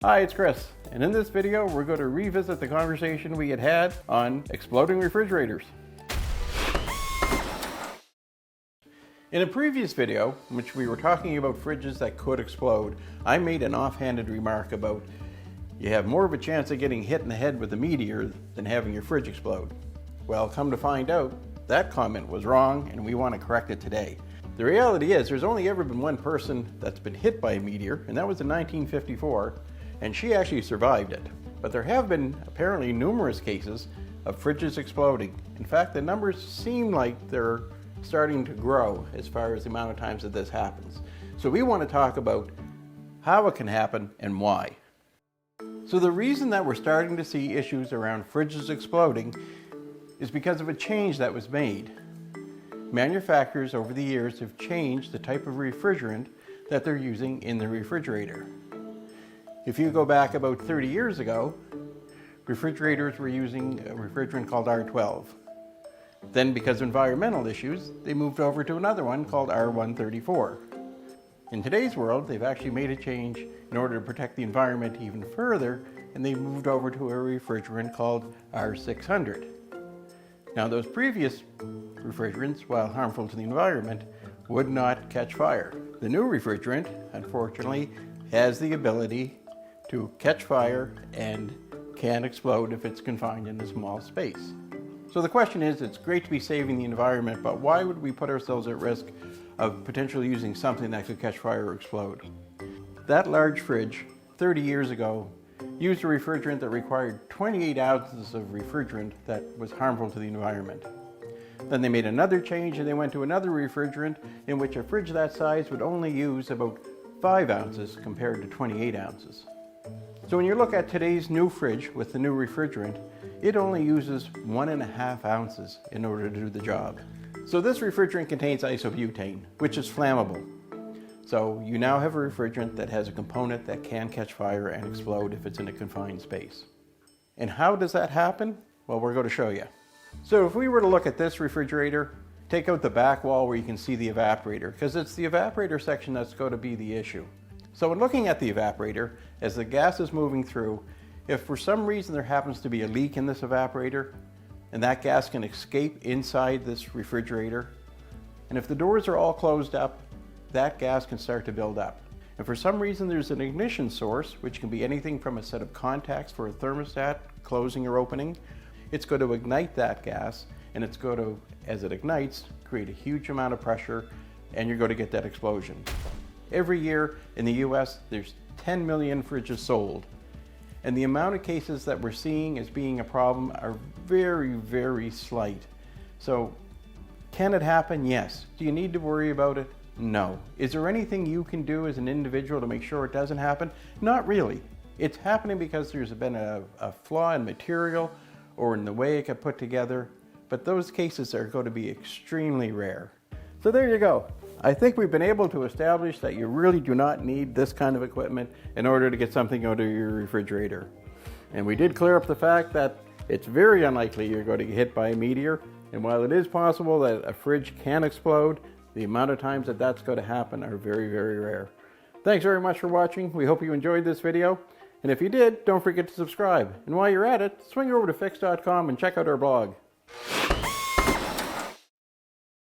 Hi, it's Chris, and in this video we're going to revisit the conversation we had on exploding refrigerators. In a previous video, in which we were talking about fridges that could explode, I made an offhanded remark about you have more of a chance of getting hit in the head with a meteor than having your fridge explode. Well, come to find out, that comment was wrong and we want to correct it today. The reality is there's only ever been one person that's been hit by a meteor, and that was in 1954. And she actually survived it. But there have been apparently numerous cases of fridges exploding. In fact, the numbers seem like they're starting to grow as far as the amount of times that this happens. So we want to talk about how it can happen and why. So the reason that we're starting to see issues around fridges exploding is because of a change that was made. Manufacturers over the years have changed the type of refrigerant that they're using in the refrigerator. If you go back about 30 years ago, refrigerators were using a refrigerant called R12. Then, because of environmental issues, they moved over to another one called R134. In today's world, they've actually made a change in order to protect the environment even further, and they moved over to a refrigerant called R600. Now, those previous refrigerants, while harmful to the environment, would not catch fire. The new refrigerant, unfortunately, has the ability to catch fire and can explode if it's confined in a small space. So the question is, it's great to be saving the environment, but why would we put ourselves at risk of potentially using something that could catch fire or explode? That large fridge, 30 years ago, used a refrigerant that required 28 ounces of refrigerant that was harmful to the environment. Then they made another change and they went to another refrigerant in which a fridge that size would only use about 5 ounces compared to 28 ounces. So when you look at today's new fridge with the new refrigerant, it only uses 1.5 ounces in order to do the job. So this refrigerant contains isobutane, which is flammable. So you now have a refrigerant that has a component that can catch fire and explode if it's in a confined space. And how does that happen? Well, we're going to show you. So if we were to look at this refrigerator, take out the back wall where you can see the evaporator, because it's the evaporator section that's going to be the issue. So when looking at the evaporator, as the gas is moving through, if for some reason there happens to be a leak in this evaporator, and that gas can escape inside this refrigerator, and if the doors are all closed up, that gas can start to build up. And for some reason there's an ignition source, which can be anything from a set of contacts for a thermostat, closing or opening. It's going to ignite that gas, and it's going to, as it ignites, create a huge amount of pressure, and you're going to get that explosion. Every year in the US, there's 10 million fridges sold. And the amount of cases that we're seeing as being a problem are very, very slight. So, can it happen? Yes. Do you need to worry about it? No. Is there anything you can do as an individual to make sure it doesn't happen? Not really. It's happening because there's been a flaw in material or in the way it got put together, but those cases are going to be extremely rare. So there you go. I think we've been able to establish that you really do not need this kind of equipment in order to get something out of your refrigerator. And we did clear up the fact that it's very unlikely you're going to get hit by a meteor. And while it is possible that a fridge can explode, the amount of times that that's going to happen are very, very rare. Thanks very much for watching. We hope you enjoyed this video. And if you did, don't forget to subscribe. And while you're at it, swing over to Fix.com and check out our blog.